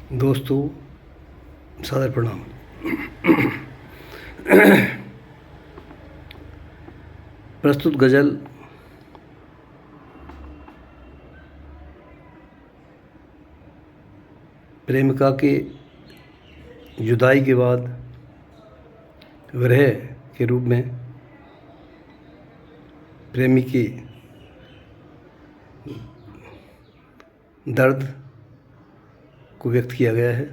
दोस्तों, सादर प्रणाम। प्रस्तुत गज़ल प्रेमिका के जुदाई के बाद विरह के रूप में प्रेमी के दर्द को व्यक्त किया गया है।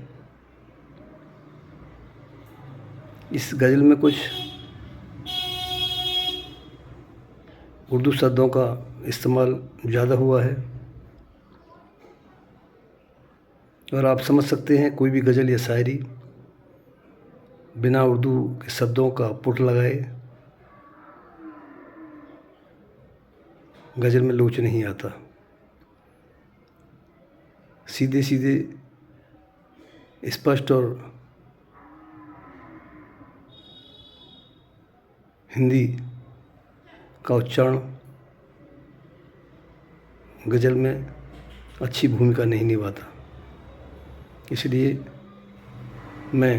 इस गज़ल में कुछ उर्दू शब्दों का इस्तेमाल ज़्यादा हुआ है और आप समझ सकते हैं कोई भी गज़ल या शायरी बिना उर्दू के शब्दों का पुट लगाए गज़ल में लोच नहीं आता। सीधे सीधे स्पष्ट और हिंदी का उच्चारण गज़ल में अच्छी भूमिका नहीं निभाता। इसलिए मैं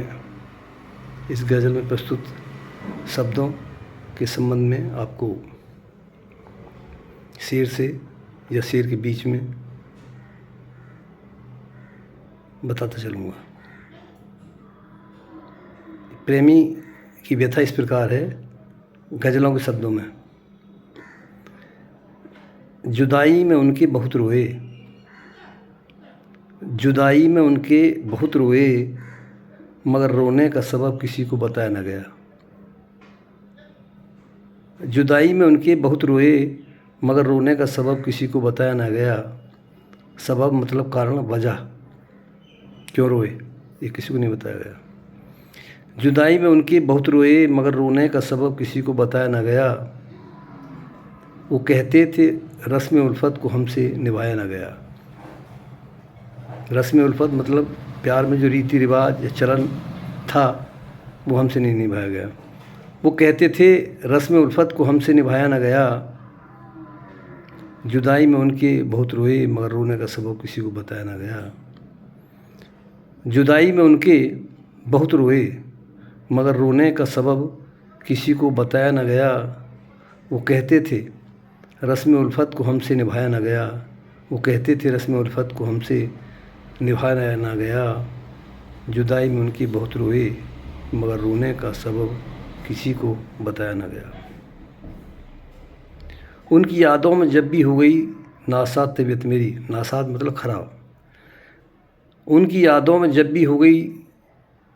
इस गज़ल में प्रस्तुत शब्दों के संबंध में आपको शेर से या शेर के बीच में बताता चलूँगा। प्रेमी की व्यथा इस प्रकार है गज़लों के शब्दों में। जुदाई में उनके बहुत रोए, जुदाई में उनके बहुत रोए, मगर रोने का सबब किसी को बताया न गया। जुदाई में उनके बहुत रोए, मगर रोने का सबब किसी को बताया न गया। सबब मतलब कारण, वजह, क्यों रोए ये किसी को नहीं बताया गया। जुदाई में उनके बहुत रोए, मगर रोने का सबब किसी को बताया न गया। वो कहते थे रस्म उल्फत को हमसे निभाया न गया। रस्म उल्फत मतलब प्यार में जो रीति रिवाज या चलन था वो हमसे नहीं निभाया गया। वो कहते थे रस्म उल्फत को हमसे निभाया न गया। जुदाई में उनके बहुत रोए, मगर रोने का सबब किसी को बताया न गया। जुदाई में उनके बहुत रोए, मगर रोने का सबब किसी को बताया न गया। वो कहते थे रस्म उल्फत को हमसे निभाया न गया। वो कहते थे रस्म उल्फत को हमसे निभाया न गया। जुदाई में उनकी बहुत रोए, मगर रोने का सबब किसी को बताया न गया। उनकी यादों में जब भी हो गई नासाद तबीयत मेरी, नासाद मतलब ख़राब। उनकी यादों में जब भी हो गई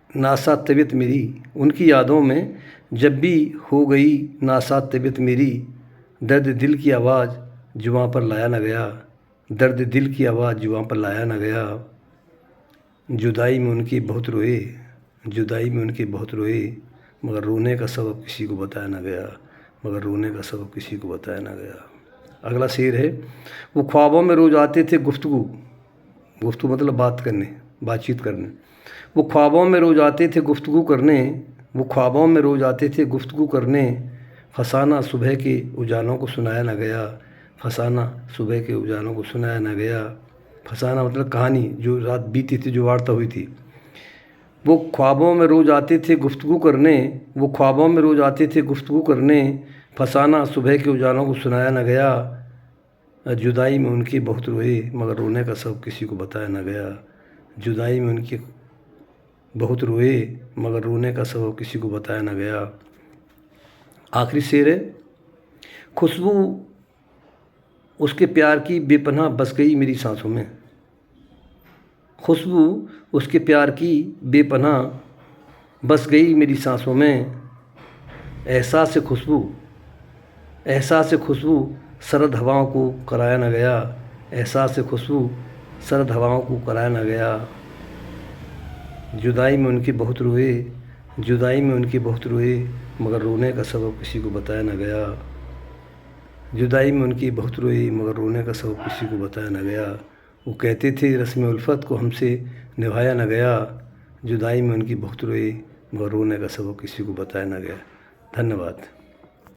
नासाद तबीयत मेरी, उनकी यादों में जब भी हो गई नासाद तबीयत मेरी। दर्द दिल की आवाज़ जुबां पर लाया न गया, दर्द दिल की आवाज़ जुबां पर लाया न गया। जुदाई में उनके बहुत रोए, जुदाई में उनके बहुत रोए, मगर रोने का सबब किसी को बताया न गया, मगर रोने का सबब किसी को बताया न गया। अगला शेर है, वो ख्वाबों में रोज़ आते थे गुफ्तगू, गुफ्तगू मतलब बात करने, बातचीत करने। वो ख्वाबों में रोज़ आते थे गुफ्तगू करने, वो ख्वाबों में रोज़ आते थे गुफ्तगू करने। फसाना सुबह के उजालों को सुनाया न गया, फसाना सुबह के उजालों को सुनाया न गया। फसाना मतलब कहानी जो रात बीती थी, जो वार्ता हुई थी। वो ख्वाबों में रोज़ आते थे गुफ्तगू करने, वो ख्वाबों में रोज़ आते थे गुफ्तगू करने। फसाना सुबह के उजालों को सुनाया न गया। जुदाई में उनके बहुत रोए, मगर रोने का सबब किसी को बताया न गया। जुदाई में उनके बहुत रोए, मगर रोने का सबब किसी को बताया न गया। आखिरी शेर है, खुशबू उसके प्यार की बेपनाह बस गई मेरी सांसों में। खुशबू उसके प्यार की बेपनाह बस गई मेरी सांसों में। एहसास से खुशबू, एहसास से खुशबू सर्द हवाओं को कराया न गया। एहसास से खुशबू सर्द हवाओं को कराया न गया। जुदाई में उनके बहुत रोए, जुदाई में उनके बहुत रोए, मगर रोने का सबब किसी को बताया न गया। जुदाई में उनकी बहुत रोई, मगर रोने का सबब किसी को बताया न गया। वो कहते थे रस्म उल्फत को हमसे निभाया न गया। जुदाई में उनकी बहुत रोई, मगर रोने का सबब किसी को बताया न गया। धन्यवाद।